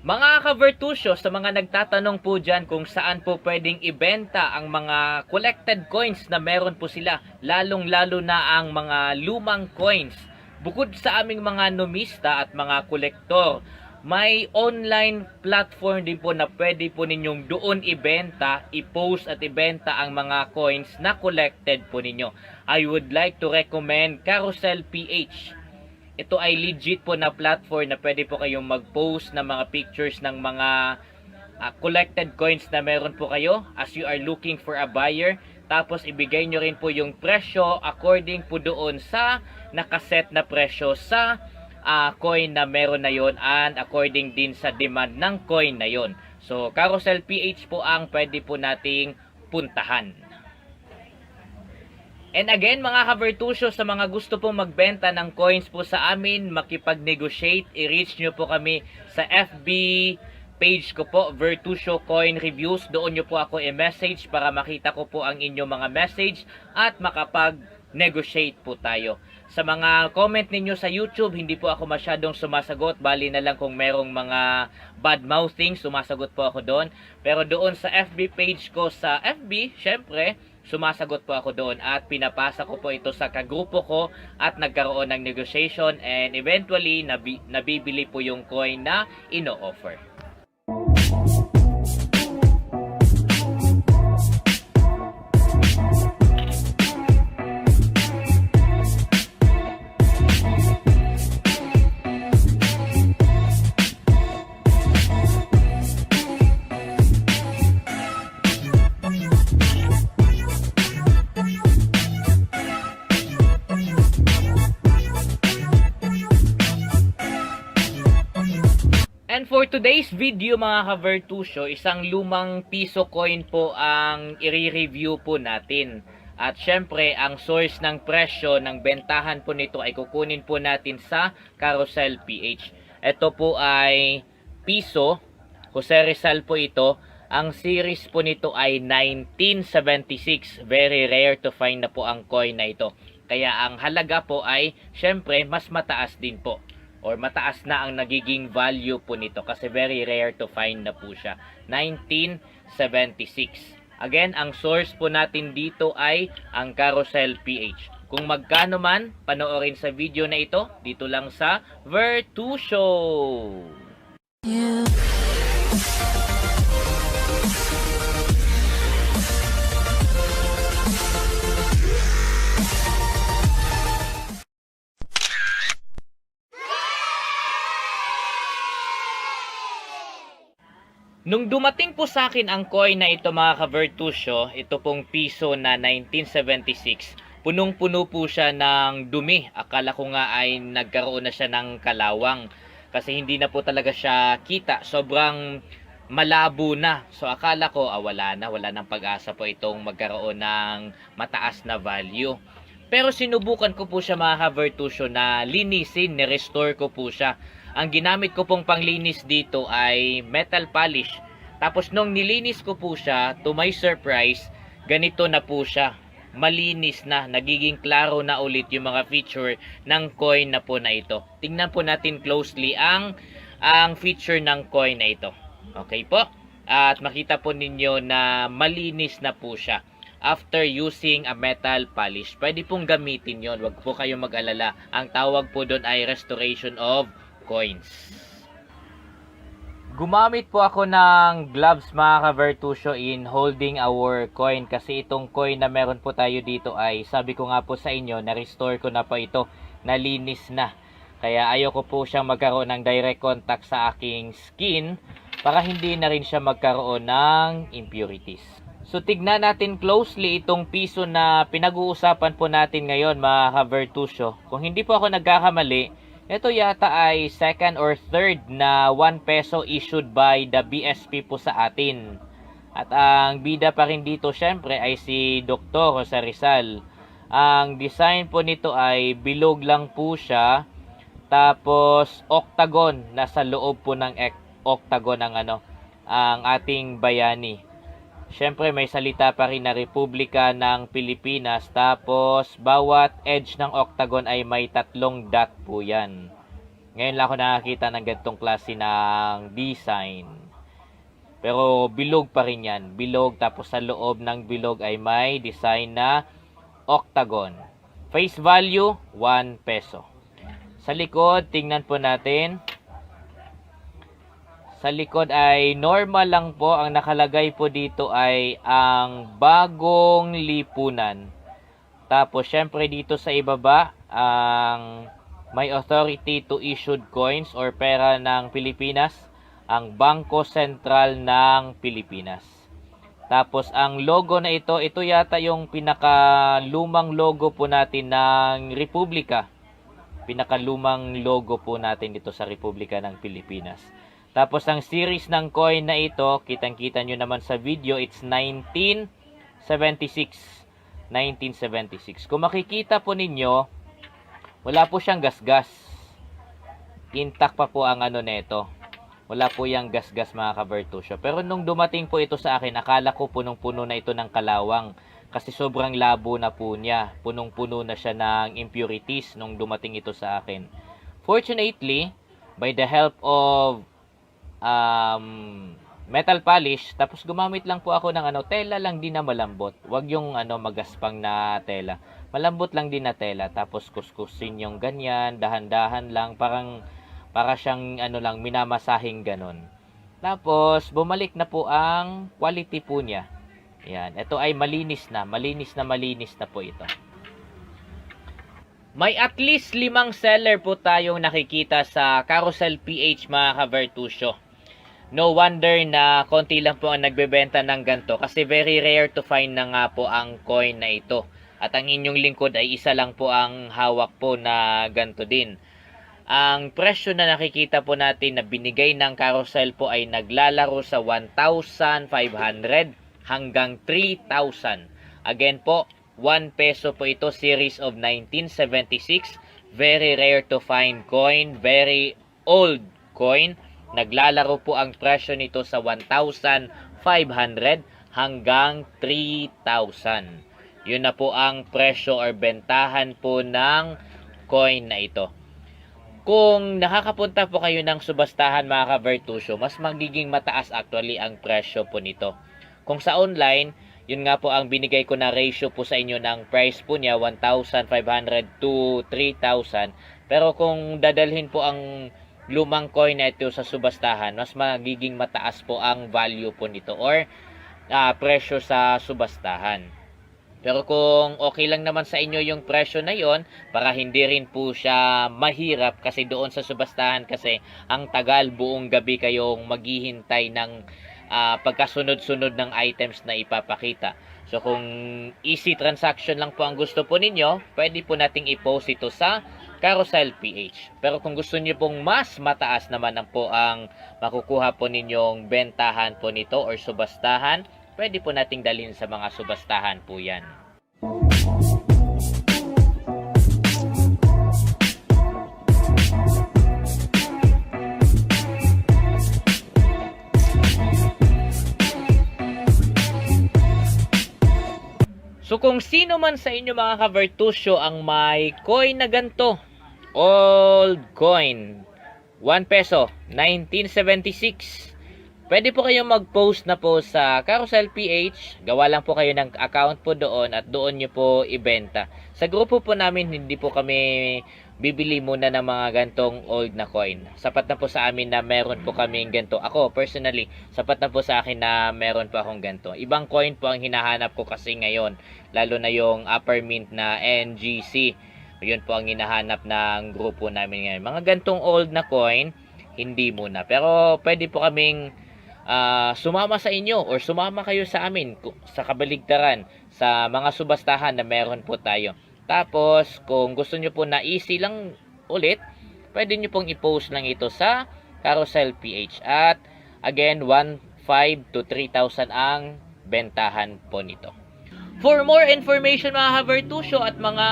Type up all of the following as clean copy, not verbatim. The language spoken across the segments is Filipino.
Mga ka-Vertusio, sa mga nagtatanong po dyan kung saan po pwedeng ibenta ang mga collected coins na meron po sila, lalong-lalo na ang mga lumang coins. Bukod sa aming mga numista at mga kolektor, may online platform din po na pwede po ninyong doon ibenta, i-post at ibenta ang mga coins na collected po ninyo. I would like to recommend Carousel PH. Ito ay legit po na platform na pwede po kayong mag-post ng mga pictures ng mga collected coins na meron po kayo as you are looking for a buyer. Tapos ibigay nyo rin po yung presyo according po doon sa nakaset na presyo sa coin na meron na yon and according din sa demand ng coin na yon. So Carousel PH po ang pwede po nating puntahan. And again, mga ka-Vertusio, sa mga gusto pong magbenta ng coins po sa amin, makipag-negotiate, i-reach nyo po kami sa FB page ko po, Vertusio Coin Reviews. Doon nyo po ako i-message para makita ko po ang inyong mga message at makapag-negotiate po tayo. Sa mga comment ninyo sa YouTube, hindi po ako masyadong sumasagot. Bali na lang kung merong mga bad mouthing, sumasagot po ako doon. Pero doon sa FB page ko sa FB, syempre, sumasagot po ako doon at pinapasa ko po ito sa kagrupo ko at nagkaroon ng negotiation and eventually nabibili po yung coin na ino-offer. And for today's video mga ka-Vertusio, isang lumang piso coin po ang i-review po natin. At syempre, ang source ng presyo ng bentahan po nito ay kukunin po natin sa Carousel PH. Ito po ay piso, Jose Rizal po ito. Ang series po nito ay 1976. Very rare to find na po ang coin na ito. Kaya ang halaga po ay syempre mas mataas din po. Or mataas na ang nagiging value po nito kasi very rare to find na po siya. 1976. Again, ang source po natin dito ay ang Carousel PH. Kung magkano man, panoorin sa video na ito, dito lang sa Vertusio. Yeah. Nung dumating po sa akin ang coin na ito mga ka-Vertusio, ito pong piso na 1976, punong-puno po siya ng dumi. Akala ko nga ay nagkaroon na siya ng kalawang kasi hindi na po talaga siya kita. Sobrang malabo na. So akala ko wala nang pag-asa po itong magkaroon ng mataas na value. Pero sinubukan ko po siya mga ka-Vertusio na linisin, ni-restore ko po siya. Ang ginamit ko pong panglinis dito ay metal polish. Tapos nung nilinis ko po siya, to my surprise, ganito na po siya. Malinis na, nagiging klaro na ulit yung mga feature ng coin na po na ito. Tingnan po natin closely ang feature ng coin na ito. Okay po? At makita po ninyo na malinis na po siya. After using a metal polish, pwede pong gamitin yon. Wag po kayong mag-alala. Ang tawag po doon ay restoration of coins. Gumamit po ako ng gloves mga ka-Vertusio in holding our coin kasi itong coin na meron po tayo dito ay sabi ko nga po sa inyo na-restore ko na po ito, nalinis na. Kaya ayoko po siyang magkaroon ng direct contact sa aking skin para hindi na rin siya magkaroon ng impurities. So tignan natin closely itong piso na pinag-uusapan po natin ngayon mga ka-Vertusio. Kung hindi po ako nagkakamali, ito yata ay second or third na 1 peso issued by the BSP po sa atin. At ang bida pa rin dito syempre ay si Dr. Jose Rizal. Ang design po nito ay bilog lang po siya. Tapos octagon, nasa loob po ng octagon ang ating bayani. Syempre may salita pa rin na Republika ng Pilipinas. Tapos bawat edge ng octagon ay may 3 dot po yan. Ngayon lang ako nakakita ng ganitong klase ng design. Pero bilog pa rin yan. Bilog, tapos sa loob ng bilog ay may design na octagon. Face value, 1 peso. Sa likod, tingnan po natin. Sa likod ay normal lang po. Ang nakalagay po dito ay ang bagong lipunan. Tapos, syempre dito sa ibaba, ang may authority to issue coins or pera ng Pilipinas, ang Bangko Sentral ng Pilipinas. Tapos, ang logo na ito yata yung pinakalumang logo po natin ng Republika. Pinakalumang logo po natin dito sa Republika ng Pilipinas. Tapos, ang series ng coin na ito, kitang-kita nyo naman sa video, it's 1976. 1976. Kung makikita po ninyo, wala po siyang gasgas. Intact pa po ang ano nito. Wala po yung gasgas mga ka-Vertusio. Pero nung dumating po ito sa akin, akala ko punong-puno na ito ng kalawang. Kasi sobrang labo na po niya. Punong-puno na siya ng impurities nung dumating ito sa akin. Fortunately, by the help of metal polish, tapos gumamit lang po ako ng tela lang din na malambot. Wag yung magaspang na tela. Malambot lang din na tela, tapos kuskusin yung ganyan, dahan-dahan lang, para siyang lang minamasahing ganon. Tapos bumalik na po ang quality po niya. Yan, ito ay malinis na po ito. May at least 5 seller po tayong nakikita sa Carousel PH mga ka-Vertusio. No wonder na konti lang po ang nagbebenta ng ganito kasi very rare to find na nga po ang coin na ito. At ang inyong lingkod ay isa lang po ang hawak po na ganito din. Ang presyo na nakikita po natin na binigay ng Carousel po ay naglalaro sa 1,500 hanggang 3,000. Again po, 1 peso po ito, series of 1976. Very rare to find coin, very old coin. Naglalaro po ang presyo nito sa 1,500 hanggang 3,000. Yun na po ang presyo or bentahan po ng coin na ito. Kung nakakapunta po kayo ng subastahan mga ka-Vertusio, mas magiging mataas actually ang presyo po nito. Kung sa online, yun nga po ang binigay ko na ratio po sa inyo ng price po niya, 1,500 to 3,000. Pero kung dadalhin po ang lumang coin na ito sa subastahan, mas magiging mataas po ang value po nito or presyo sa subastahan. Pero kung okay lang naman sa inyo yung presyo na yon, para hindi rin po siya mahirap kasi doon sa subastahan kasi ang tagal, buong gabi kayong maghihintay ng pagkasunod-sunod ng items na ipapakita. So kung easy transaction lang po ang gusto po ninyo, pwede po nating i-post ito sa Carousel PH. Pero kung gusto niyo pong mas mataas naman po ang makukuha po ninyong bentahan po nito or subastahan, pwede po nating dalhin sa mga subastahan po yan. So kung sino man sa inyo mga ka-Vertusio ang may coin na ganito, old coin, 1 peso, 1976, pwede po kayong mag-post na po sa Carousel PH. Gawa lang po kayo ng account po doon at doon nyo po ibenta. Sa grupo po namin, hindi po kami bibili muna ng mga gantong old na coin. Sapat na po sa amin na meron po kaming ganito. Ako, personally, sapat na po sa akin na meron po akong ganito. Ibang coin po ang hinahanap ko kasi ngayon. Lalo na yung upper mint na NGC. Yun po ang hinahanap ng grupo namin ngayon. Mga gantong old na coin, hindi muna. Pero pwede po kaming sumama sa inyo or sumama kayo sa amin sa kabaligtaran sa mga subastahan na meron po tayo. Tapos kung gusto nyo po na easy lang ulit, pwede nyo pong i-post lang ito sa Carousel PH. At again, 1,500 to 3,000 ang bentahan po nito. For more information mga ka-Vertusio at mga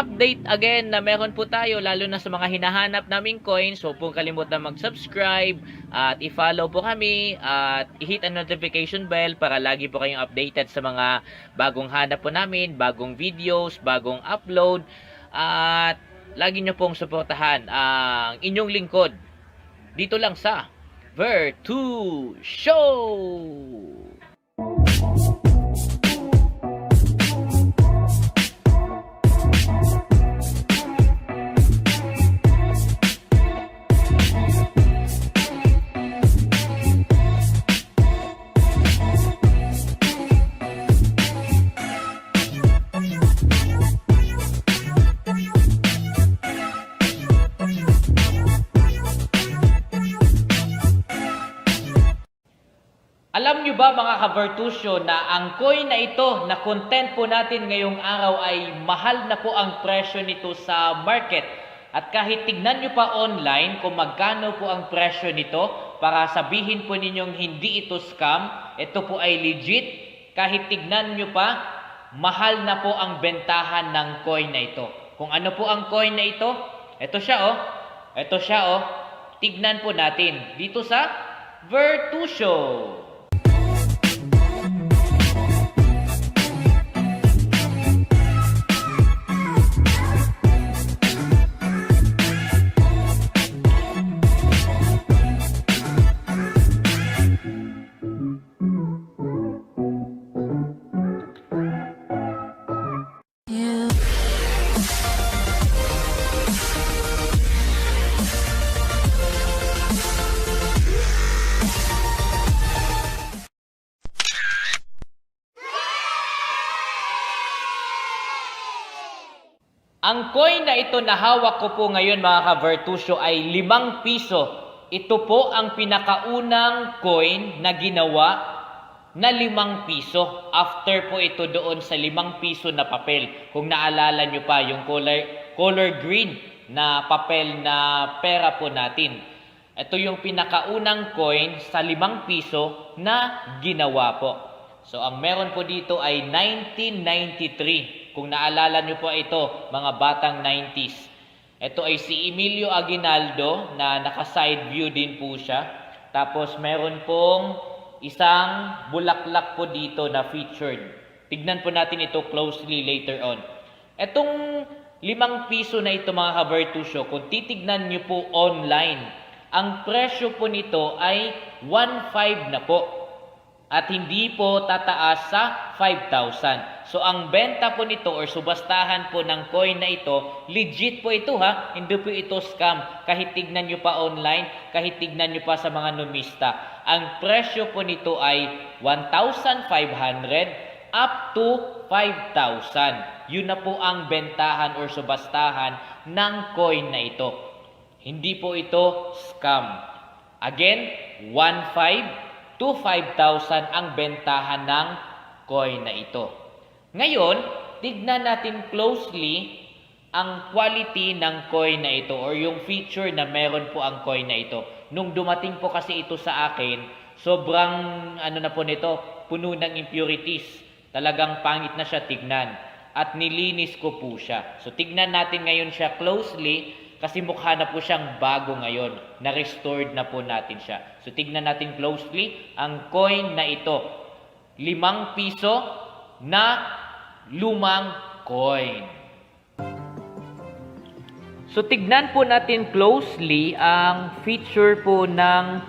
update again na meron po tayo lalo na sa mga hinahanap naming coins, huwag pong kalimutan mag-subscribe at i-follow po kami at i-hit ang notification bell para lagi po kayong updated sa mga bagong hanap po namin, bagong videos, bagong upload at lagi nyo pong suportahan ang inyong lingkod dito lang sa Virtu Show! Alam nyo ba mga ka-Virtusyo na ang coin na ito na content po natin ngayong araw ay mahal na po ang presyo nito sa market. At kahit tignan nyo pa online kung magkano po ang presyo nito para sabihin po ninyong hindi ito scam, ito po ay legit. Kahit tignan nyo pa, mahal na po ang bentahan ng coin na ito. Kung ano po ang coin na ito, ito siya oh. Ito siya oh. Tignan po natin dito sa Virtusyo. Ang coin na ito na hawak ko po ngayon mga ka-Virtusyo ay 5 piso. Ito po ang pinakaunang coin na ginawa na 5 piso. After po ito doon sa 5 piso na papel. Kung naalala nyo pa yung color green na papel na pera po natin. Ito yung pinakaunang coin sa 5 piso na ginawa po. So ang meron po dito ay 1993. Kung naalala nyo po ito, mga batang 90s. Ito ay si Emilio Aguinaldo na naka-side view din po siya. Tapos meron pong isang bulaklak po dito na featured. Tignan po natin ito closely later on. Etong 5 piso na ito mga ka-Virtusyo, kung titignan nyo po online, ang presyo po nito ay 1.5 na po. At hindi po tataas sa 5,000. So ang benta po nito or subastahan po ng coin na ito, legit po ito ha. Hindi po ito scam. Kahit tignan nyo pa online, kahit tignan nyo pa sa mga numista. Ang presyo po nito ay 1,500 up to 5,000. Yun na po ang bentahan or subastahan ng coin na ito. Hindi po ito scam. Again, 1,500 to 5,000 ang bentahan ng coin na ito. Ngayon, tignan natin closely ang quality ng coin na ito or yung feature na meron po ang coin na ito. Nung dumating po kasi ito sa akin, sobrang na po nito, puno ng impurities. Talagang pangit na siya tignan. At nilinis ko po siya. So tignan natin ngayon siya closely kasi mukha na po siyang bago ngayon. Na-restored na po natin siya. So tignan natin closely ang coin na ito. 5 piso na lumang coin. So tignan po natin closely ang feature po ng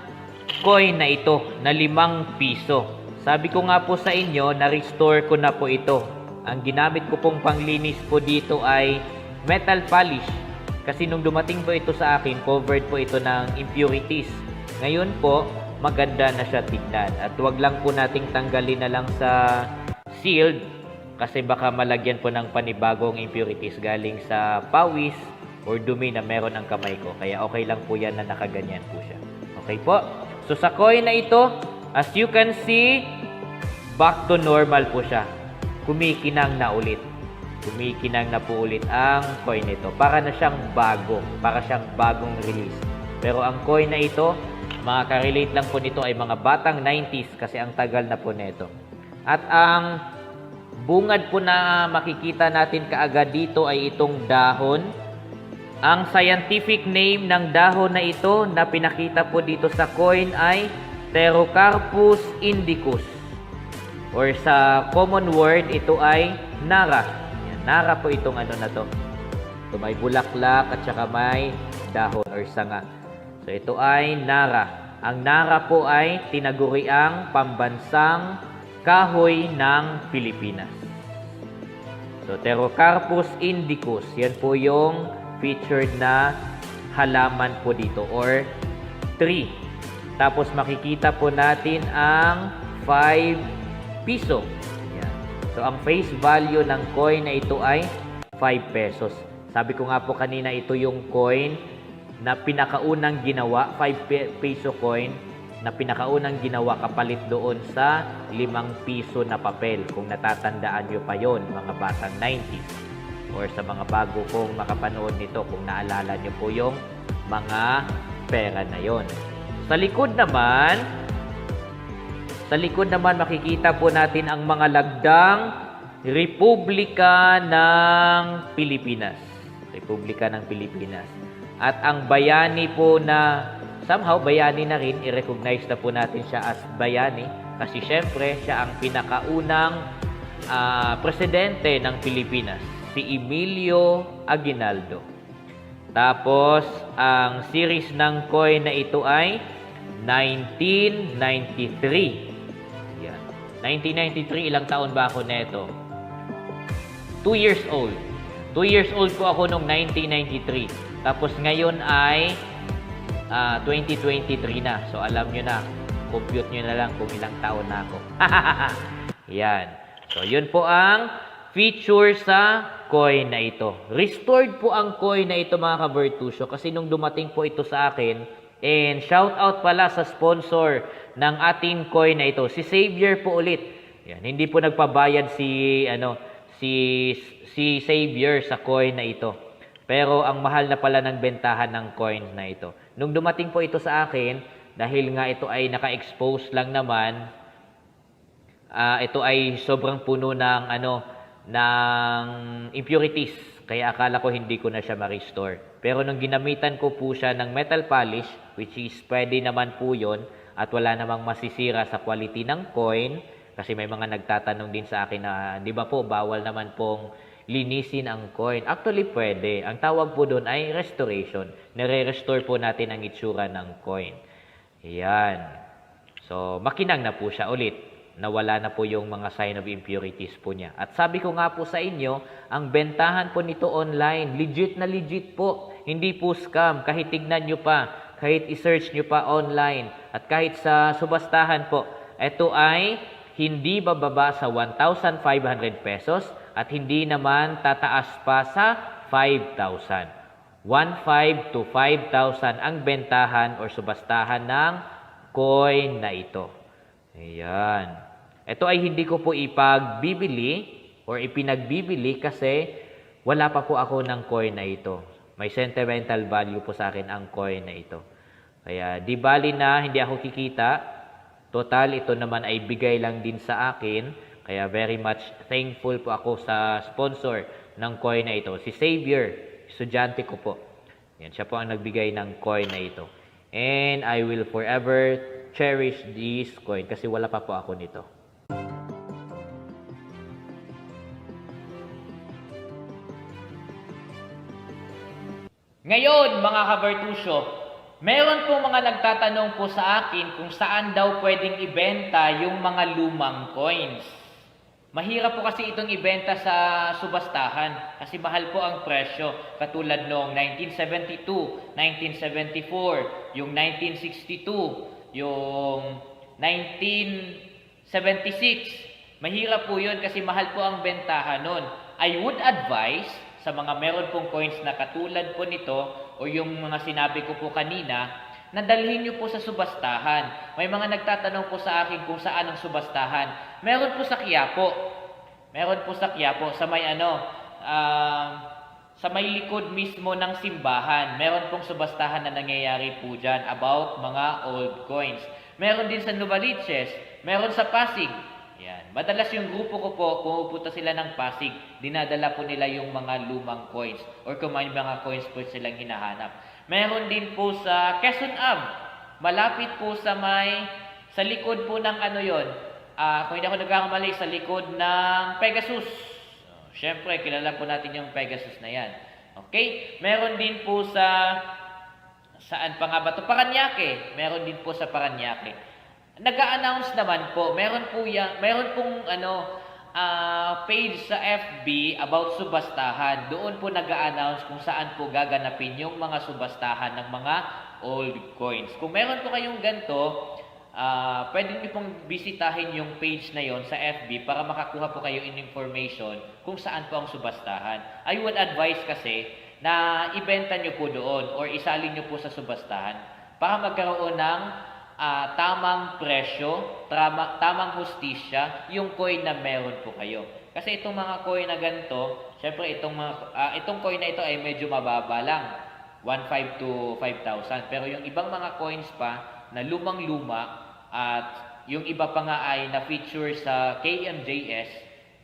coin na ito na 5 piso. Sabi ko nga po sa inyo, na-restore ko na po ito. Ang ginamit ko pong panglinis po dito ay metal polish. Kasi nung dumating po ito sa akin, covered po ito ng impurities. Ngayon po, maganda na siya tignan. At wag lang po nating tanggalin na lang sa sealed kasi baka malagyan po ng panibagong impurities galing sa pawis or dumi na meron ang kamay ko. Kaya okay lang po yan na nakaganyan po siya. Okay po? So sa coin na ito, as you can see, back to normal po siya. Kumikinang na ulit. Kumikinang na po ulit ang coin nito. Para na siyang bago. Para siyang bagong release. Pero ang coin na ito, makaka-relate lang po nito ay mga batang 90s kasi ang tagal na po nito. At ang bungad po na makikita natin kaagad dito ay itong dahon. Ang scientific name ng dahon na ito na pinakita po dito sa coin ay Pterocarpus indicus. Or sa common word, ito ay Nara. Nara po itong ano na to. So may bulaklak at saka may dahon or sanga. So ito ay Nara. Ang Nara po ay tinaguriang pambansang kahoy ng Pilipinas. So Pterocarpus indicus, yan po yung featured na halaman po dito or tree. Tapos makikita po natin ang 5 piso. Yan. So ang face value ng coin na ito ay 5 pesos. Sabi ko nga po kanina, ito yung coin na pinakaunang ginawa, 5 peso coin, na pinakaunang ginawa kapalit doon sa 5 piso na papel. Kung natatandaan nyo pa yon mga batang 90s. Or sa mga bago pong makapanood nito, kung naalala nyo po yung mga pera na yon. Sa likod naman makikita po natin ang mga lagdang Republika ng Pilipinas. Republika ng Pilipinas. At ang bayani po na, somehow bayani na rin, i-recognize na po natin siya as bayani kasi syempre siya ang pinakaunang presidente ng Pilipinas, si Emilio Aguinaldo. Tapos, ang series ng coin na ito ay 1993. Yan. 1993, ilang taon ba ako neto? 2 years old. 2 years old po ako noong 1993. Tapos ngayon ay 2023 na. So alam nyo na, compute nyo na lang kung ilang taon na ako. Yan. So yun po ang feature sa coin na ito. Restored po ang coin na ito mga ka-Virtusio kasi nung dumating po ito sa akin, and shout out pala sa sponsor ng ating coin na ito, si Xavier po ulit. Yan, hindi po nagpabayad si Xavier sa coin na ito. Pero ang mahal na pala ng bentahan ng coin na ito. Nung dumating po ito sa akin, dahil nga ito ay naka-expose lang naman, ito ay sobrang puno ng ng impurities. Kaya akala ko hindi ko na siya ma-restore. Pero nung ginamitan ko po siya ng metal polish, which is pwede naman po yun, at wala namang masisira sa quality ng coin, kasi may mga nagtatanong din sa akin na, di ba po, bawal naman pong linisin ang coin. Actually, pwede. Ang tawag po doon ay restoration. Nire-restore po natin ang itsura ng coin. Yan. So, makinang na po siya ulit. Nawala na po yung mga sign of impurities po niya. At sabi ko nga po sa inyo, ang bentahan po nito online, legit na legit po. Hindi po scam. Kahit tignan nyo pa, kahit i-search nyo pa online, at kahit sa subastahan po, ito ay hindi bababa sa 1,500 pesos at hindi naman tataas pa sa 5,000. 1,500 to 5,000 ang bentahan or subastahan ng coin na ito. Ayan. Ito ay hindi ko po ipagbibili or ipinagbibili kasi wala pa po ako ng coin na ito. May sentimental value po sa akin ang coin na ito. Kaya di bali na hindi ako kikita. Total, ito naman ay bigay lang din sa akin. Kaya very much thankful po ako sa sponsor ng coin na ito. Si Xavier, estudyante ko po. Yan, siya po ang nagbigay ng coin na ito. And I will forever cherish this coin kasi wala pa po ako nito. Ngayon, mga ka-Virtusio, meron po mga nagtatanong po sa akin kung saan daw pwedeng ibenta yung mga lumang coins. Mahirap po kasi itong ibenta sa subastahan kasi mahal po ang presyo. Katulad noong 1972, 1974, yung 1962, yung 1976. Mahirap po yun kasi mahal po ang bentahan nun. I would advise sa mga meron pong coins na katulad po nito o yung mga sinabi ko po kanina, na dalhin nyo po sa subastahan. May mga nagtatanong po sa akin kung saan ang subastahan. Meron po sa Quiapo. Meron po sa Quiapo, sa may sa may likod mismo ng simbahan. Meron pong subastahan na nangyayari po dyan about mga old coins. Meron din sa Novaliches. Meron sa Pasig. Yan. Madalas yung grupo ko po, pumupunta sila ng Pasig, dinadala po nila yung mga lumang coins or kung may mga coins po silang hinahanap. Meron din po sa Quezon Ave, malapit po sa likod po ng kung hindi ako nagkakamali, sa likod ng Pegasus. Siyempre, kilala po natin yung Pegasus na yan. Okay? Meron din po sa saan pa nga ba to? Paranaque. Meron din po sa Paranaque. Nag-a-announce naman po. Meron pong page sa FB about subastahan. Doon po nag-a-announce kung saan po gaganapin yung mga subastahan ng mga old coins. Kung meron po kayong ganito, pwede niyo pong bisitahin yung page na yon sa FB para makakuha po kayo in information kung saan po ang subastahan. I would advise kasi na ibenta nyo po doon or isalin nyo po sa subastahan para magkaroon ng tamang presyo, tamang hustisya yung coin na meron po kayo. Kasi itong mga coin na ganito, syempre itong coin na ito ay medyo mababa lang, 1.5 to 5,000. Pero yung ibang mga coins pa na lumang-luma at yung iba pa nga ay na-feature sa KMJS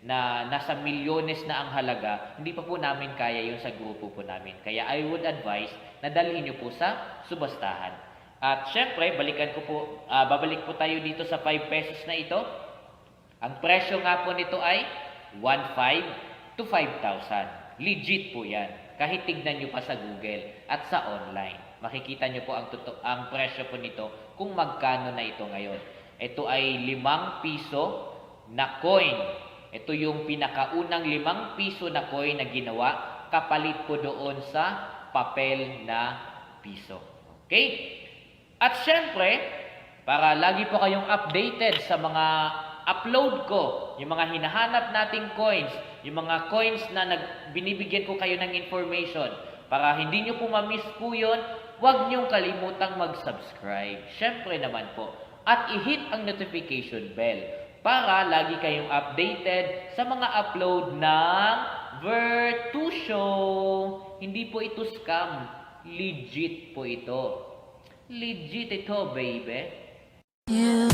na nasa milyones na ang halaga, hindi pa po namin kaya yun sa grupo po namin. Kaya I would advise na dalhin nyo po sa subastahan. At syempre, babalik po tayo dito sa 5 pesos na ito. Ang presyo nga po nito ay 1.5 to 5,000. Legit po yan. Kahit tignan nyo pa sa Google at sa online. Makikita nyo po ang presyo po nito kung magkano na ito ngayon. Ito ay 5 piso na coin. Ito yung pinakaunang 5 piso na coin na ginawa kapalit po doon sa papel na piso. Okay? At syempre, para lagi po kayong updated sa mga upload ko, yung mga hinahanap nating coins, yung mga coins na binibigyan ko kayo ng information, para hindi nyo po ma-miss po yun, huwag nyong kalimutang mag-subscribe. Syempre naman po. At i-hit ang notification bell para lagi kayong updated sa mga upload ng Vertusio. Hindi po ito scam. Legit po ito. Legit ito, baby. Yeah.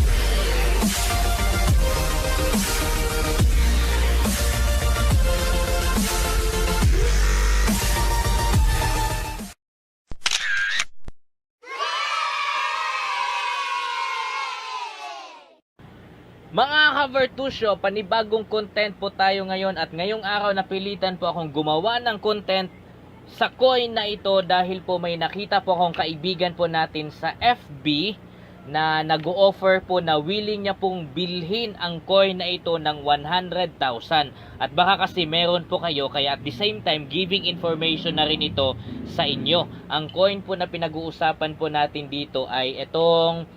Mga ka-Vertusio, panibagong content po tayo ngayon at ngayong araw napilitan po akong gumawa ng content sa coin na ito dahil po may nakita po akong kaibigan po natin sa FB na nag-o-offer po na willing niya pong bilhin ang coin na ito ng 100,000 at baka kasi meron po kayo kaya at the same time giving information na rin ito sa inyo. Ang coin po na pinag-uusapan po natin dito ay itong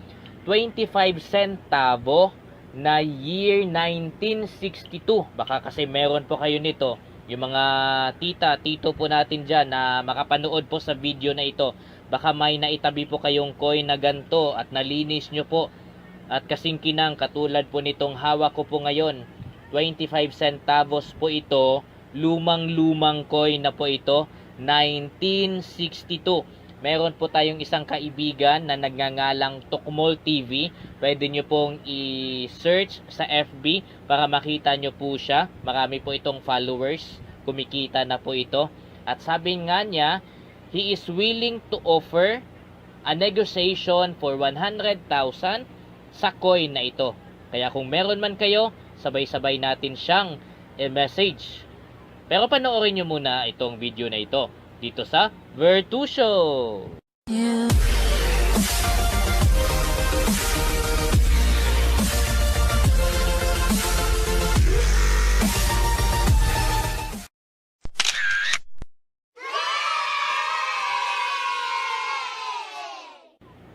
25 centavo na year 1962. Baka kasi meron po kayo nito. Yung mga tito po natin dyan na makapanood po sa video na ito. Baka may naitabi po kayong coin na ganto at nalinis nyo po. At kasing kinang katulad po nitong hawak ko po ngayon. 25 centavos po ito. Lumang coin na po ito. 1962. Meron po tayong isang kaibigan na nagngangalang Tukmol TV. Pwede nyo pong i-search sa FB para makita nyo po siya. Marami po itong followers. Kumikita na po ito. At sabi nga niya, he is willing to offer a negotiation for 100,000 sa coin na ito. Kaya kung meron man kayo, sabay-sabay natin siyang i-message. Pero panoorin nyo muna itong video na ito dito sa Vertusio. Yeah.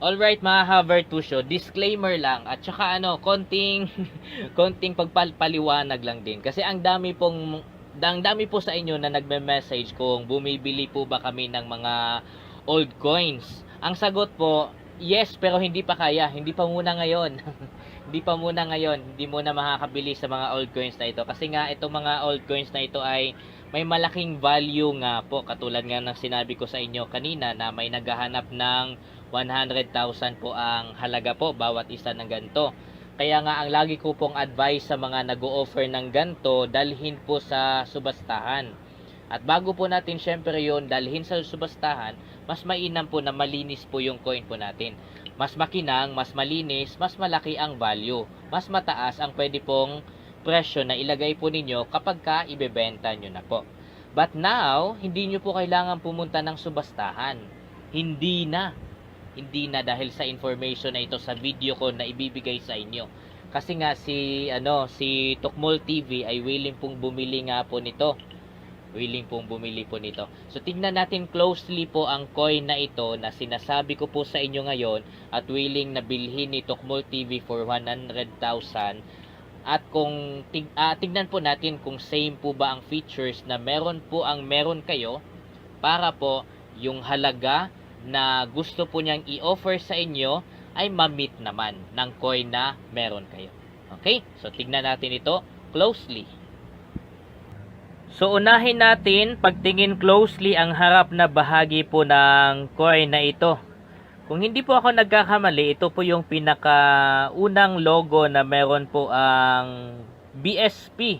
Alright mga ka-Vertusio, disclaimer lang at saka konting pagpaliwanag lang din kasi ang dami po sa inyo na nagme-message kung bumibili po ba kami ng mga old coins. Ang sagot po, yes, pero hindi pa kaya, hindi pa muna ngayon. Hindi muna makakabili sa mga old coins na ito kasi nga itong mga old coins na ito ay may malaking value nga po, katulad nga ng sinabi ko sa inyo kanina na may naghahanap ng 100,000 po ang halaga po bawat isa ng ganito. Kaya nga ang lagi ko pong advice sa mga nag-o-offer ng ganito, dalhin po sa subastahan. At bago po natin syempre yon dalhin sa subastahan, mas mainam po na malinis po yung coin po natin. Mas makinang, mas malinis, mas malaki ang value. Mas mataas ang pwede pong presyo na ilagay po ninyo kapag ka ibebenta nyo na po. But now, hindi nyo po kailangan pumunta ng subastahan. Hindi na. Hindi na dahil sa information na ito sa video ko na ibibigay sa inyo. Kasi nga si Tokmol TV ay willing pong bumili nga po nito. Willing pong bumili po nito. So tingnan natin closely po ang coin na ito na sinasabi ko po sa inyo ngayon at willing na bilhin ni Tokmol TV for 100,000. At kung tignan po natin kung same po ba ang features na meron kayo para po yung halaga na gusto po niyang i-offer sa inyo ay ma-meet naman ng coin na meron kayo. Okay? So tignan natin ito closely. So unahin natin pagtingin closely ang harap na bahagi po ng coin na ito. Kung hindi po ako nagkakamali, ito po yung pinakaunang logo na meron po ang BSP,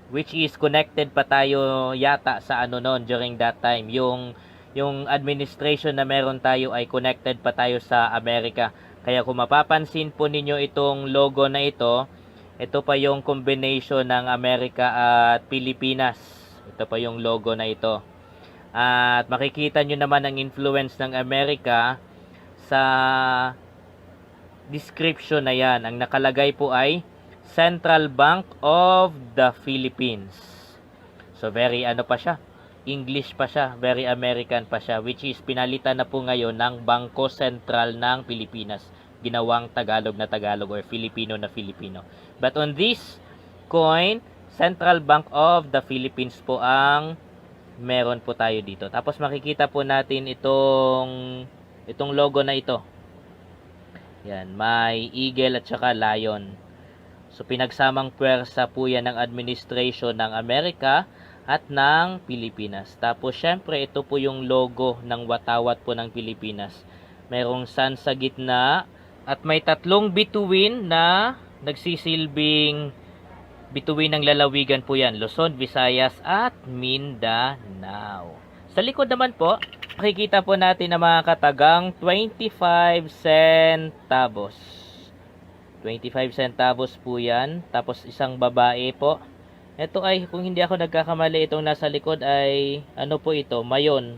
which is connected pa tayo yata sa noon during that time. Yung administration na meron tayo ay connected pa tayo sa Amerika. Kaya kung mapapansin po ninyo itong logo na ito pa yung combination ng Amerika at Pilipinas. Ito pa yung logo na ito. At makikita nyo naman ang influence ng Amerika sa description na yan. Ang nakalagay po ay Central Bank of the Philippines. So very pa siya. English pa siya. Very American pa siya. Which is pinalitan na po ngayon ng Bangko Sentral ng Pilipinas. Ginawang Tagalog na Tagalog or Filipino na Filipino. But on this coin, Central Bank of the Philippines po ang meron po tayo dito. Tapos makikita po natin itong logo na ito. Yan, may eagle at saka lion. So pinagsamang pwersa po yan ng administration ng Amerika at ng Pilipinas. Tapos syempre ito po yung logo ng watawat po ng Pilipinas. Merong sun sa gitna at may tatlong bituin na nagsisilbing bituin ng lalawigan po yan. Luzon, Visayas at Mindanao. Sa likod naman po, makikita po natin ang mga katagang 25 centavos. 25 centavos po yan. Tapos isang babae po. Ito ay, kung hindi ako nagkakamali, itong nasa likod ay, po ito? Mayon.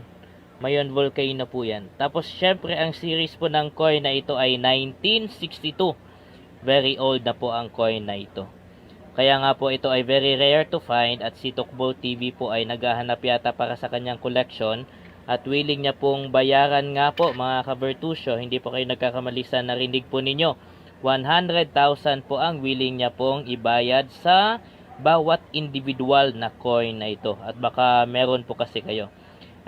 Mayon volcano po yan. Tapos, syempre, ang series po ng coin na ito ay 1962. Very old na po ang coin na ito. Kaya nga po ito ay very rare to find at si Tokmol TV po ay naghahanap yata para sa kanyang collection at willing niya pong bayaran nga po mga ka-Bertusio. Hindi po kayo nagkakamali sa narinig po ninyo. 100,000 po ang willing niya pong ibayad sa bawat individual na coin na ito. At baka meron po kasi kayo.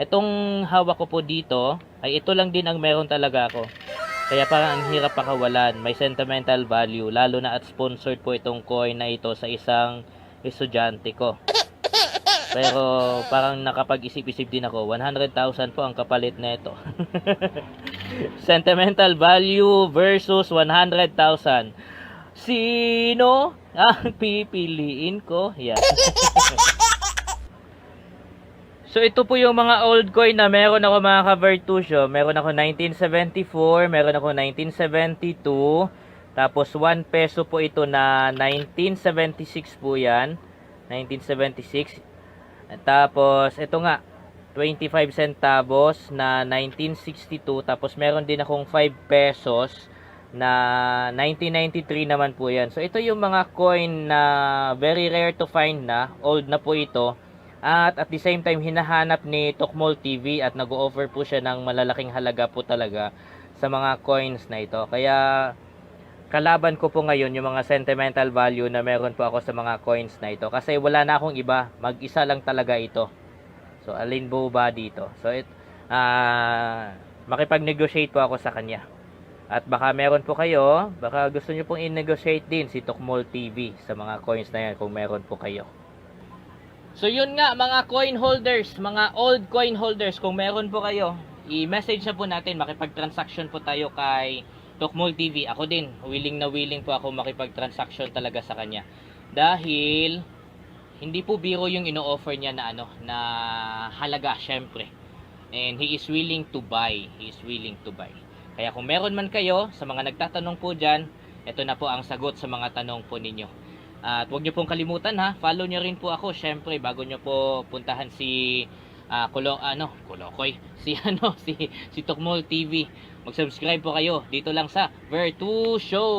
Itong hawak ko po dito, ay ito lang din ang meron talaga ako. Kaya parang ang hirap pakawalan. May sentimental value. Lalo na at sponsored po itong coin na ito sa isang estudyante ko. Pero parang nakapag-isip-isip din ako. 100,000 po ang kapalit na ito. Sentimental value versus 100,000. Sino ang pipiliin ko? Yan. So ito po yung mga old coin na meron ako mga ka-Bertusio. Meron ako 1974, meron ako 1972. Tapos 1 peso po ito na 1976 po yan. 1976. Tapos ito nga, 25 centavos na 1962. Tapos meron din akong 5 pesos na 1993 naman po yan. So ito yung mga coin na very rare to find na. Old na po ito. At the same time, hinahanap ni Tokmol TV at nag-o-offer po siya ng malalaking halaga po talaga sa mga coins na ito. Kaya, kalaban ko po ngayon yung mga sentimental value na meron po ako sa mga coins na ito. Kasi wala na akong iba. Mag-isa lang talaga ito. So, alin po ba dito? So, makipag-negotiate po ako sa kanya. At baka meron po kayo, baka gusto nyo pong i-negotiate din si Tokmol TV sa mga coins na yan kung meron po kayo. So yun nga mga coin holders, mga old coin holders, kung meron po kayo, i-message na po natin, makipag-transaction po tayo kay Tokmol TV. Ako din, willing na willing po ako makipag-transaction talaga sa kanya. Dahil hindi po biro yung ino-offer niya na na halaga syempre. And he is willing to buy. He is willing to buy. Kaya kung meron man kayo, sa mga nagtatanong po diyan, ito na po ang sagot sa mga tanong po ninyo. At huwag niyo pong kalimutan ha, follow niyo rin po ako syempre bago niyo po puntahan si Kulokoy, si si Tokmol TV. Mag-subscribe po kayo dito lang sa Virtu Show.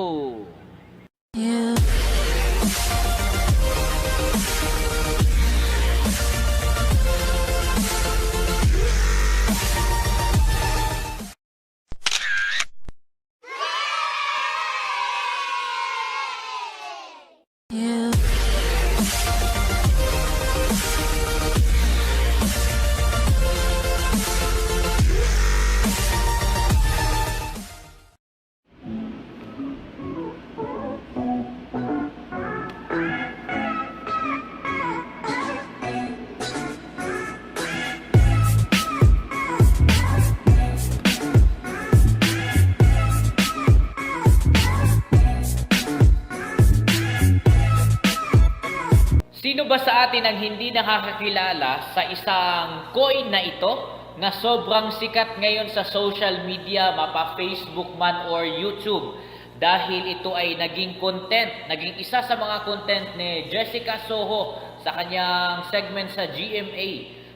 Sino ba sa atin ang hindi nakakakilala sa isang coin na ito na sobrang sikat ngayon sa social media, mapa Facebook man or YouTube? Dahil ito ay naging content, naging isa sa mga content ni Jessica Soho sa kanyang segment sa GMA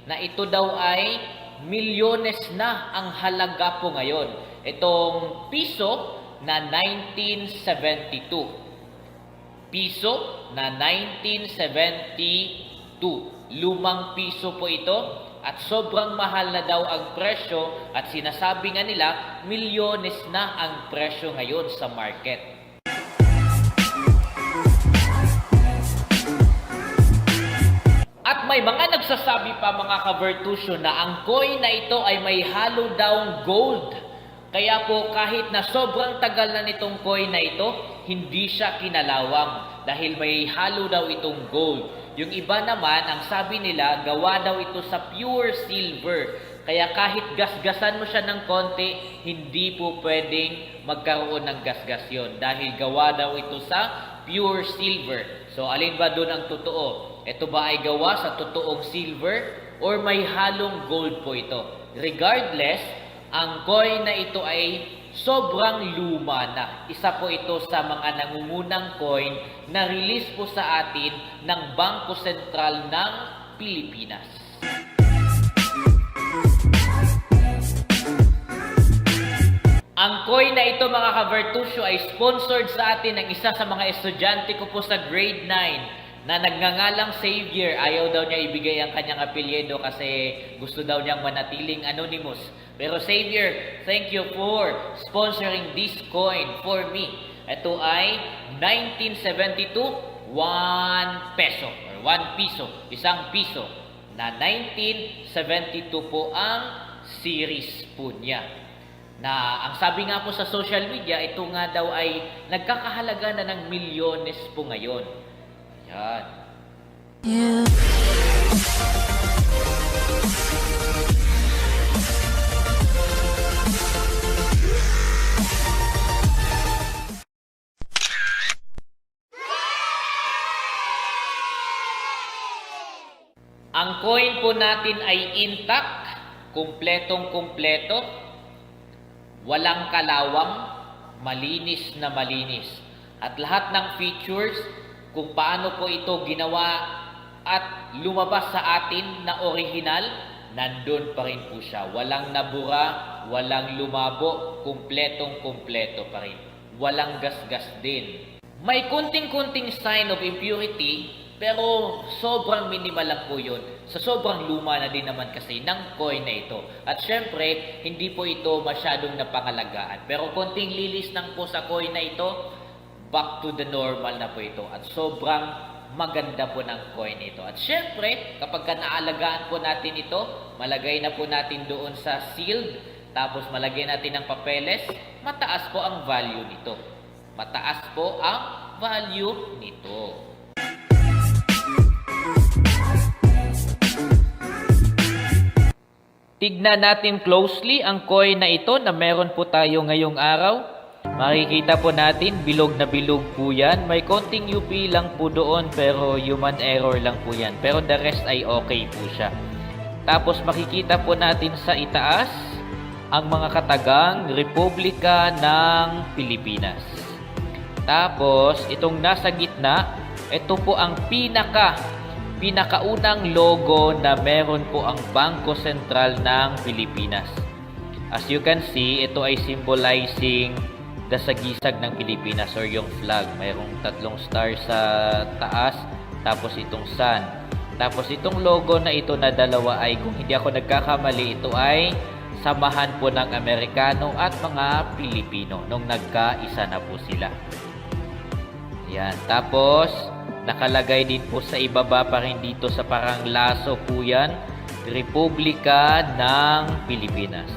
na ito daw ay milyones na ang halaga po ngayon. Itong piso na 1972. Piso na 1972. Lumang piso po ito at sobrang mahal na daw ang presyo at sinasabi nga nila milyones na ang presyo ngayon sa market. At may mga nagsasabi pa mga ka-Virtusyo na ang coin na ito ay may halo daw gold. Kaya po kahit na sobrang tagal na nitong coin na ito, hindi siya kinalawang dahil may halo daw itong gold. Yung iba naman, ang sabi nila, gawa daw ito sa pure silver. Kaya kahit gasgasan mo siya ng konti, hindi po pwedeng magkaroon ng gasgas yun dahil gawa daw ito sa pure silver. So alin ba doon ang totoo? Ito ba ay gawa sa totoong silver or may halong gold po ito? Regardless, ang coin na ito ay sobrang luma na. Isa po ito sa mga nangungunang coin na release po sa atin ng Bangko Sentral ng Pilipinas. Ang coin na ito mga ka-Virtusyo ay sponsored sa atin ng isa sa mga estudyante ko po sa grade 9 na nagngangalang Xavier. Ayaw daw niya ibigay ang kanyang apelyido kasi gusto daw niyang manatiling anonymous. Pero Xavier, thank you for sponsoring this coin for me. Ito ay 1972, 1 peso or 1 piso, isang piso na 1972 po ang series po niya. Na ang sabi nga po sa social media, ito nga daw ay nagkakahalaga na ng milyones po ngayon. Yan. Ang coin po natin ay intact, kumpletong-kumpleto, walang kalawang, malinis na malinis. At lahat ng features, kung paano po ito ginawa at lumabas sa atin na original, nandun pa rin po siya. Walang nabura, walang lumabo, kumpletong-kumpleto pa rin. Walang gasgas din. May kunting-kunting sign of impurity, pero sobrang minimal lang po yun. Sa sobrang luma na din naman kasi ng coin na ito. At syempre, hindi po ito masyadong napangalagaan. Pero konting lilis lang po sa coin na ito, back to the normal na po ito. At sobrang maganda po ng coin ito. At syempre, kapag naalagaan po natin ito, malagay na po natin doon sa sealed, tapos malagay natin ng papeles, mataas po ang value nito. Mataas po ang value nito. Tignan natin closely ang coin na ito na meron po tayo ngayong araw. Makikita po natin, bilog na bilog po yan. May konting UP lang po doon pero human error lang po yan. Pero the rest ay okay po siya. Tapos makikita po natin sa itaas ang mga katagang Republika ng Pilipinas. Tapos, itong nasa gitna, ito po ang pinakaunang logo na meron po ang Bangko Sentral ng Pilipinas. As you can see, ito ay symbolizing the sagisag ng Pilipinas or yung flag. Mayroong 3 stars sa taas, tapos itong sun. Tapos itong logo na ito na dalawa ay, kung hindi ako nagkakamali, ito ay samahan po ng Amerikano at mga Pilipino nung nagkaisa na po sila. Yan. Tapos, nakalagay din po sa ibaba pa rin dito sa parang laso po yan, Republika ng Pilipinas.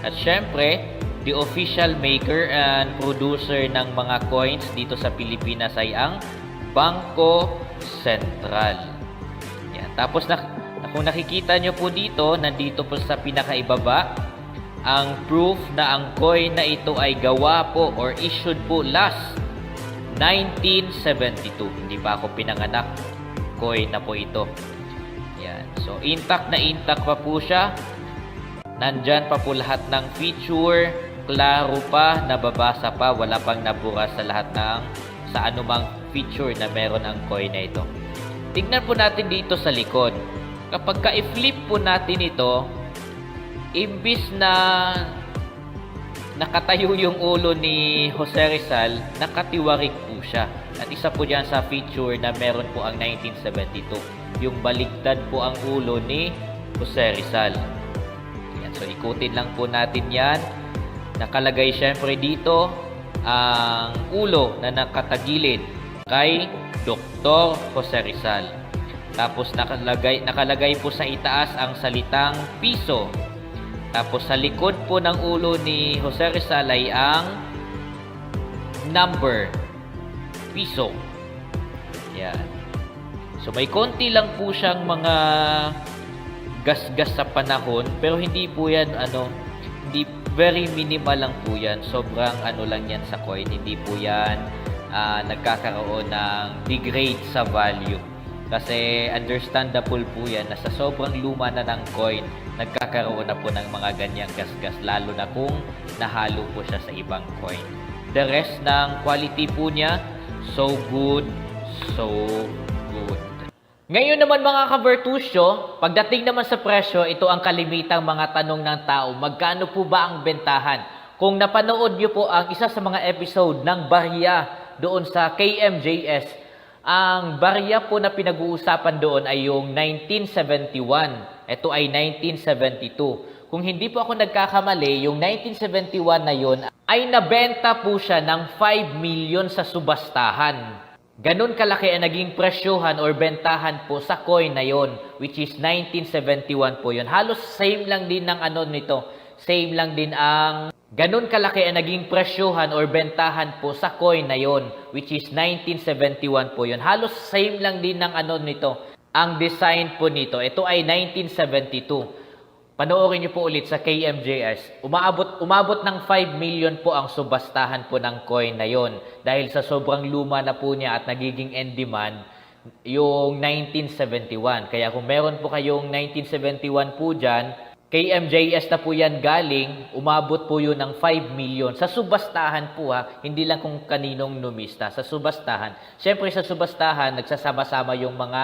At syempre, the official maker and producer ng mga coins dito sa Pilipinas ay ang Bangko Sentral. Yan. Tapos, kung nakikita nyo po dito, nandito po sa pinakaibaba, ang proof na ang coin na ito ay gawa po or issued po last 1972. Hindi pa ako pinanganak. Coin na po ito. Yan. So, intact na intact pa po siya. Nandyan pa po lahat ng feature. Klaro pa, nababasa pa. Wala pang nabura sa lahat ng sa anumang feature na meron ang coin na ito. Tignan po natin dito sa likod. Kapag ka-flip po natin ito, imbis na nakatayo yung ulo ni Jose Rizal, nakatiwarik po siya. At isa po dyan sa feature na meron po ang 1972. Yung baligtad po ang ulo ni Jose Rizal. Yan. So, ikutin lang po natin yan. Nakalagay syempre dito ang ulo na nakatagilid kay Dr. Jose Rizal. Tapos nakalagay po sa itaas ang salitang piso. Tapos sa likod po ng ulo ni Jose Rizal ay ang number, piso. Yan. So may konti lang po siyang mga gas-gas sa panahon, pero hindi po yan hindi, very minimal lang po yan. Sobrang lang yan sa coin. Hindi po yan nagkakaroon ng degrade sa value. Kasi understandable po yan na sa sobrang luma na ng coin, nagkakaroon na po ng mga ganyang gasgas, lalo na kung nahalo po siya sa ibang coin. The rest ng quality po niya, so good, so good. Ngayon naman mga ka-Virtusyo, pagdating naman sa presyo, ito ang kalimitang mga tanong ng tao. Magkano po ba ang bentahan? Kung napanood nyo po ang isa sa mga episode ng Barya doon sa KMJS, ang barya po na pinag-uusapan doon ay yung 1971. Ito ay 1972. Kung hindi po ako nagkakamali, yung 1971 na yun ay nabenta po siya ng 5 million sa subastahan. Ganun kalaki ang naging presyohan or bentahan po sa coin na yon, which is 1971 po yun. Halos same lang din ng nito. Same lang din ang ganun kalaki ang naging presyohan or bentahan po sa coin na yon, which is 1971 po yun. Halos same lang din ng nito. Ang design po nito, ito ay 1972. Panoorin niyo po ulit sa KMJS. Umabot ng 5 million po ang subastahan po ng coin na yon. Dahil sa sobrang luma na po niya at nagiging in demand yung 1971. Kaya kung meron po kayong 1971 po dyan, KMJS na po yan galing, umabot po yun ng 5 million. Sa subastahan po hindi lang kung kaninong numista. Sa subastahan. Siyempre sa subastahan, nagsasama-sama yung mga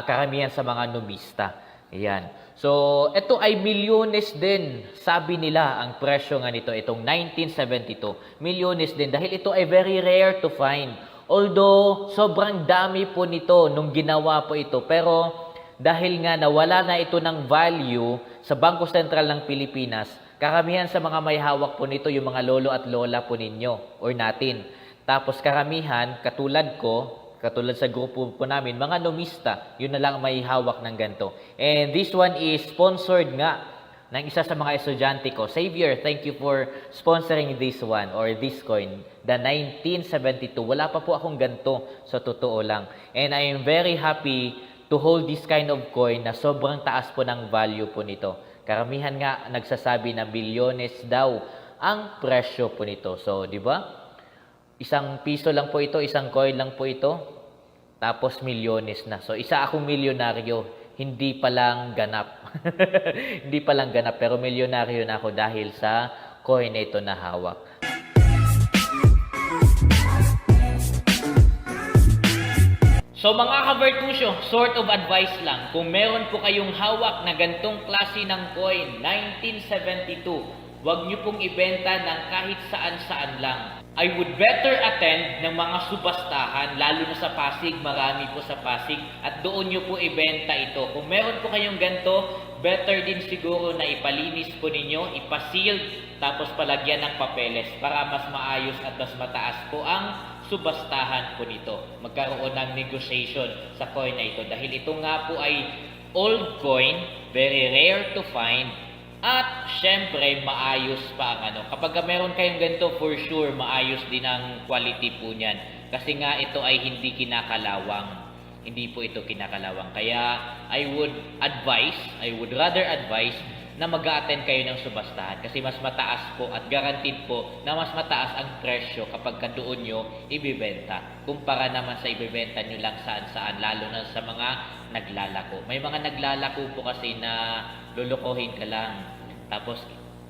karamihan sa mga numista. Ayan. So, ito ay milyones din. Sabi nila ang presyo nga nito, itong 1972. Milyones din dahil ito ay very rare to find. Although, sobrang dami po nito nung ginawa po ito. Pero, dahil nga nawala na ito ng value sa Bangko Sentral ng Pilipinas, karamihan sa mga may hawak po nito, yung mga lolo at lola po ninyo or natin. Tapos karamihan, katulad ko, katulad sa grupo po namin, mga numista, yun na lang may hawak ng ganito. And this one is sponsored nga ng isa sa mga estudyante ko. Xavier, thank you for sponsoring this one or this coin. The 1972. Wala pa po akong ganito sa totoo lang. And I am very happy to hold this kind of coin na sobrang taas po ng value po nito. Karamihan nga nagsasabi na bilyones daw ang presyo po nito. So, di ba? Isang piso lang po ito, isang coin lang po ito, tapos milyones na. So, isa akong milyonaryo, hindi pa lang ganap. Hindi pa lang ganap, pero milyonaryo na ako dahil sa coin na ito na hawak. So mga kavertusyo, sort of advice lang, kung meron po kayong hawak na gantong klase ng coin, 1972, wag nyo pong ibenta ng kahit saan-saan lang. I would better attend ng mga subastahan, lalo na sa Pasig, marami po sa Pasig, at doon nyo po ibenta ito. Kung meron po kayong ganto, better din siguro na ipalinis po ninyo, ipaseal, tapos palagyan ng papeles para mas maayos at mas mataas po ang subastahan po nito. Magkaroon ng negotiation sa coin na ito. Dahil ito nga po ay old coin, very rare to find, at syempre maayos pa ang ano. Kapag meron kayong ganito, for sure maayos din ang quality po niyan. Kasi nga ito ay hindi kinakalawang. Hindi po ito kinakalawang. Kaya I would rather advise na mag-a-attend kayo ng subastahan kasi mas mataas po at guaranteed po na mas mataas ang presyo kapag doon nyo ibibenta kumpara naman sa ibibenta nyo lang saan-saan, lalo na sa mga naglalako. May mga naglalako po kasi na lulukohin ka lang, tapos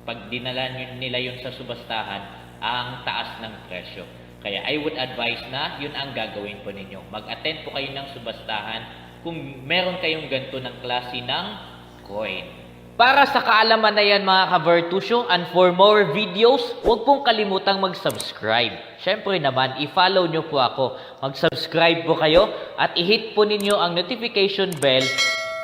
pag dinala nila yun sa subastahan, ang taas ng presyo. Kaya I would advise na yun ang gagawin po ninyo. Mag-attend po kayo ng subastahan kung meron kayong ganito ng klase ng coin. Para sa kaalaman na yan mga ka-Vertusyo, and for more videos, huwag pong kalimutang mag-subscribe. Syempre naman, i-follow nyo po ako. Mag-subscribe po kayo at i-hit po ninyo ang notification bell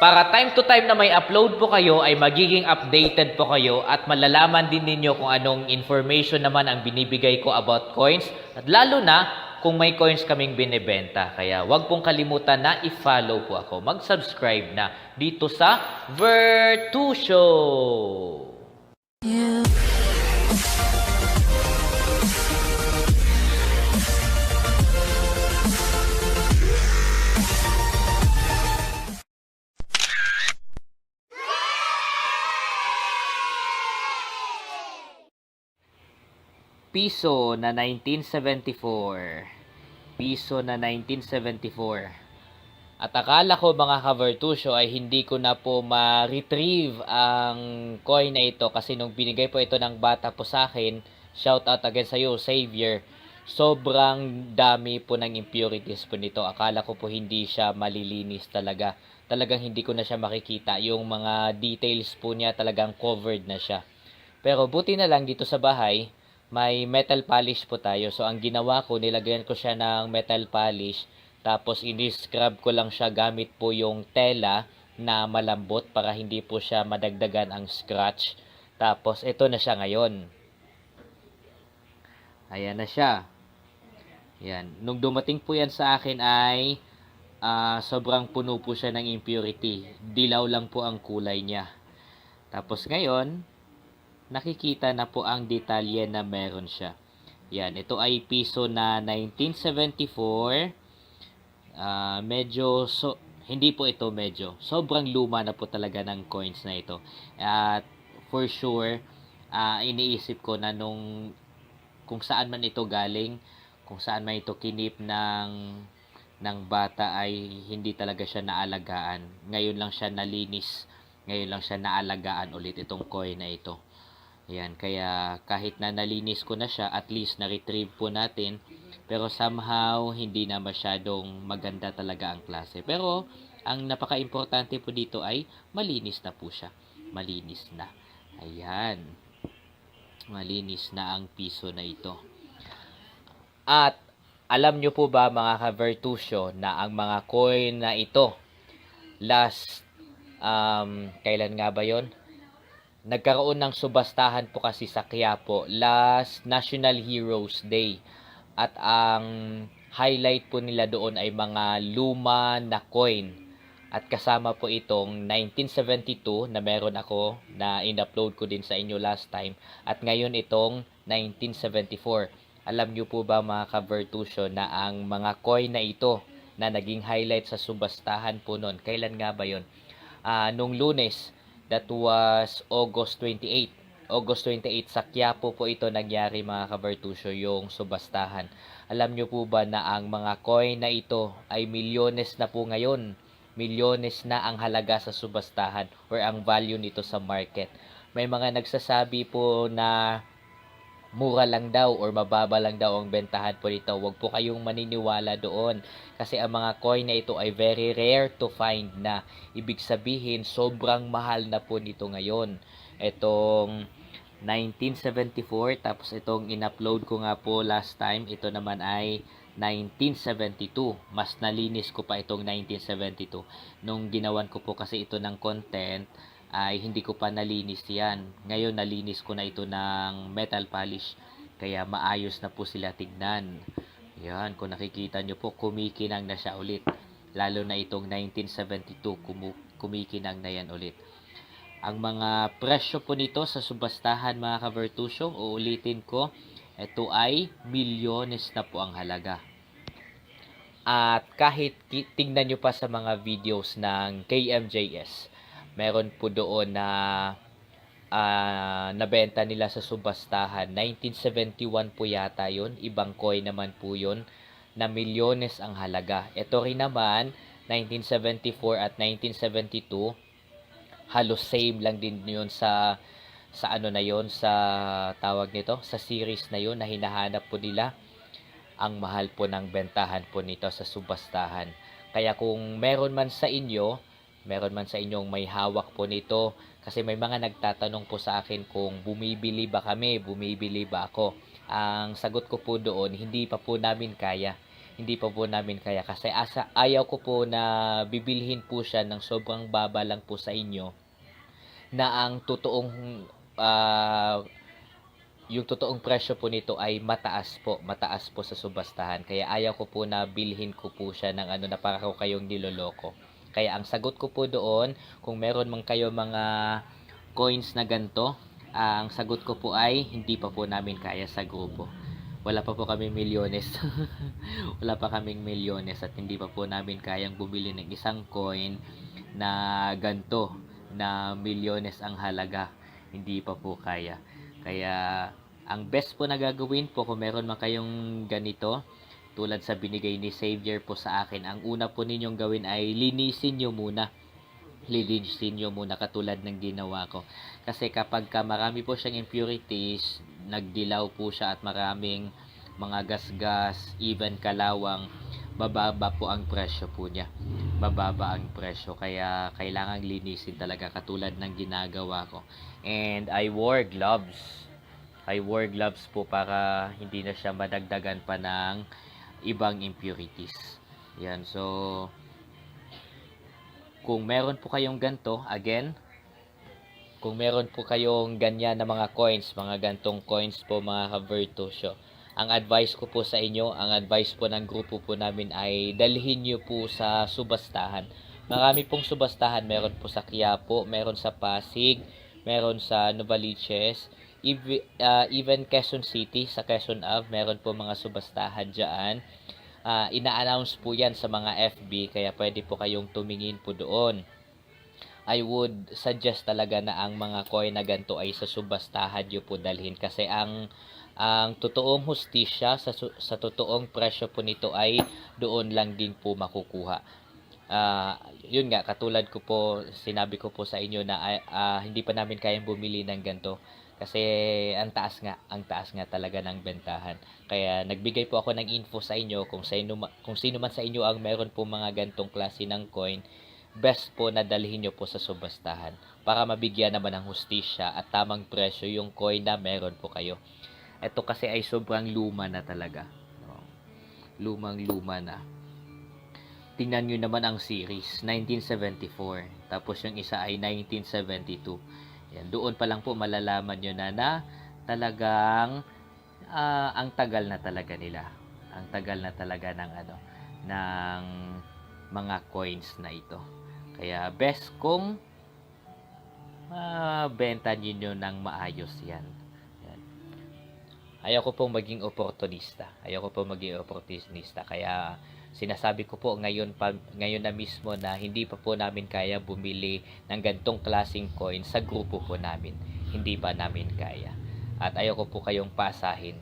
para time to time na may upload po kayo ay magiging updated po kayo at malalaman din ninyo kung anong information naman ang binibigay ko about coins at lalo na kung may coins kaming binibenta. Kaya wag pong kalimutan na i-follow po ako. Mag-subscribe na dito sa Vertusyo. Piso na 1974. Piso na 1974. At akala ko mga ka-Vertusyo ay hindi ko na po ma-retrieve ang coin na ito kasi nung binigay po ito ng bata po sa akin, shout out again sa iyo, Xavier, sobrang dami po ng impurities po nito. Akala ko po hindi siya malilinis talaga. Talagang hindi ko na siya makikita. Yung mga details po niya talagang covered na siya. Pero buti na lang dito sa bahay, may metal polish po tayo. So, ang ginawa ko, nilagyan ko siya ng metal polish. Tapos, ini-scrub ko lang siya gamit po yung tela na malambot para hindi po siya madagdagan ang scratch. Tapos, ito na siya ngayon. Ayan na siya. Ayan. Nung dumating po yan sa akin ay sobrang puno po siya ng impurity. Dilaw lang po ang kulay niya. Tapos, ngayon, nakikita na po ang detalye na meron siya. Yan, ito ay piso na 1974. Hindi po ito medyo. Sobrang luma na po talaga ng coins na ito. At for sure, iniisip ko na kung saan man ito galing, kung saan man ito kinip ng bata ay hindi talaga siya naalagaan. Ngayon lang siya nalinis. Ngayon lang siya naalagaan ulit itong coin na ito. Ayan, kaya kahit na nalinis ko na siya, at least na-retrieve po natin. Pero somehow, hindi na masyadong maganda talaga ang klase. Pero, ang napaka-importante po dito ay malinis na po siya. Malinis na. Ayan. Malinis na ang piso na ito. At, alam nyo po ba mga ka-Vertusyo na ang mga coin na ito, kailan nga ba yon? Nagkaroon ng subastahan po kasi sa Quiapo last National Heroes Day. At ang highlight po nila doon ay mga luma na coin. At kasama po itong 1972 na meron ako na in-upload ko din sa inyo last time. At ngayon itong 1974. Alam nyo po ba mga ka-Vertusyo na ang mga coin na ito na naging highlight sa subastahan po noon, kailan nga ba yun? Nung Lunes, that was August 28. August 28 sa Quiapo po ito nangyari mga ka-Vertusyo, yung subastahan. Alam nyo po ba na ang mga coin na ito ay milyones na po ngayon? Milyones na ang halaga sa subastahan or ang value nito sa market. May mga nagsasabi po na mura lang daw or mababa lang daw ang bentahan po nito. Huwag po kayong maniniwala doon kasi ang mga coin na ito ay very rare to find na. Ibig sabihin, sobrang mahal na po nito ngayon. Itong 1974, tapos itong in-upload ko nga po last time, ito naman ay 1972. Mas nalinis ko pa itong 1972. Nung ginawan ko po kasi ito ng content, ay hindi ko pa nalinis yan. Ngayon nalinis ko na ito ng metal polish. Kaya maayos na po sila tignan. Yan, kung nakikita nyo po, kumikinang na siya ulit. Lalo na itong 1972, kumikinang na yan ulit. Ang mga presyo po nito sa subastahan mga ka-Vertusyo, uulitin ko, ito ay milyones na po ang halaga. At kahit tingnan nyo pa sa mga videos ng KMJS, meron po doon na nabenta nila sa subastahan. 1971 po yata yun. Ibang coin naman po yun na milyones ang halaga. Ito rin naman, 1974 at 1972, halos same lang din yun sa ano na yun, sa tawag nito, sa series na yun na hinahanap po nila. Ang mahal po ng bentahan po nito sa subastahan. Kaya kung meron man sa inyong may hawak po nito, kasi may mga nagtatanong po sa akin kung bumibili ba ako. Ang sagot ko po doon, hindi pa po namin kaya kasi ayaw ko po na bibilhin po siya ng sobrang baba lang po sa inyo na ang yung totoong presyo po nito ay mataas po sa subastahan. Kaya ayaw ko po na bilhin ko po siya ng na para ko kayong niloloko. Kaya ang sagot ko po doon, kung meron man kayo mga coins na ganito, ang sagot ko po ay hindi pa po namin kaya sa grupo. Wala pa po kaming milyones. Wala pa kaming milyones at hindi pa po namin kayang bumili ng isang coin na ganito, na milyones ang halaga. Hindi pa po kaya. Kaya ang best po na gagawin po kung meron man kayong ganito, tulad sa binigay ni Xavier po sa akin, ang una po ninyong gawin ay linisin nyo muna katulad ng ginawa ko. Kasi kapag marami po siyang impurities, nagdilaw po siya at maraming mga gasgas, even kalawang, bababa po ang presyo po niya. Bababa ang presyo. Kaya kailangang linisin talaga katulad ng ginagawa ko. And I wore gloves po para hindi na siya madagdagan pa ng ibang impurities. Yan, so kung meron po kayong ganto, again, kung meron po kayong ganyan na mga coins, mga gantong coins po mga ka-Vertusyo, ang advice ko po sa inyo, ang advice po ng grupo po namin ay dalhin nyo po sa subastahan. Marami pong subastahan, meron po sa Quiapo, meron sa Pasig, meron sa Novaliches, even Quezon City, sa Quezon Ave, meron po mga subastahan dyan. Ina-announce po yan sa mga FB, kaya pwede po kayong tumingin po doon. I would suggest talaga na ang mga coin na ganito ay sa subastahan nyo po dalhin, kasi ang totoong hustisya sa totoong presyo po nito ay doon lang din po makukuha. Yun nga, katulad ko po, sinabi ko po sa inyo na hindi pa namin kayang bumili ng ganito kasi ang taas nga talaga ng bentahan. Kaya nagbigay po ako ng info sa inyo kung sino man sa inyo ang meron po mga gantong klase ng coin, best po na dalhin nyo po sa subastahan para mabigyan naman ng hustisya at tamang presyo yung coin na meron po kayo. Ito kasi ay sobrang luma na talaga. Lumang-luma na. Tingnan nyo naman ang series, 1974. Tapos yung isa ay 1972. Yan, doon pa lang po malalaman nyo na talagang ang tagal na talaga nila. Ang tagal na talaga ng mga coins na ito. Kaya best kung benta niyo ng maayos yan. Ayaw ko pong maging oportunista. Kaya sinasabi ko po ngayon na mismo na hindi pa po namin kaya bumili ng gantong klaseng coin sa grupo po namin. Hindi pa namin kaya. At ayaw ko po kayong pasahin,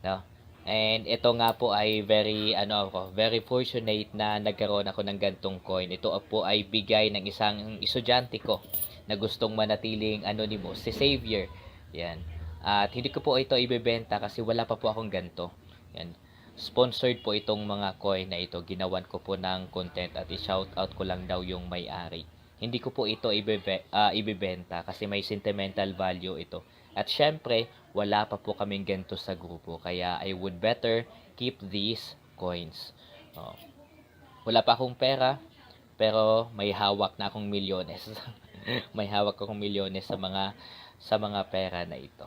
no? And ito nga po ay very fortunate na nagkaroon ako ng gantong coin. Ito po ay bigay ng isang estudyante ko na gustong manatiling anonymous, si Xavier. Yan. At hindi ko po ito ibebenta kasi wala pa po akong ganito. Yan. Sponsored po itong mga coin na ito. Ginawan ko po ng content at i-shoutout ko lang daw yung may-ari. Hindi ko po ito ibebenta kasi may sentimental value ito. At syempre, wala pa po kaming ganito sa grupo. Kaya I would better keep these coins. Oh. Wala pa akong pera, pero may hawak na akong milyones. May hawak akong milyones sa mga pera na ito.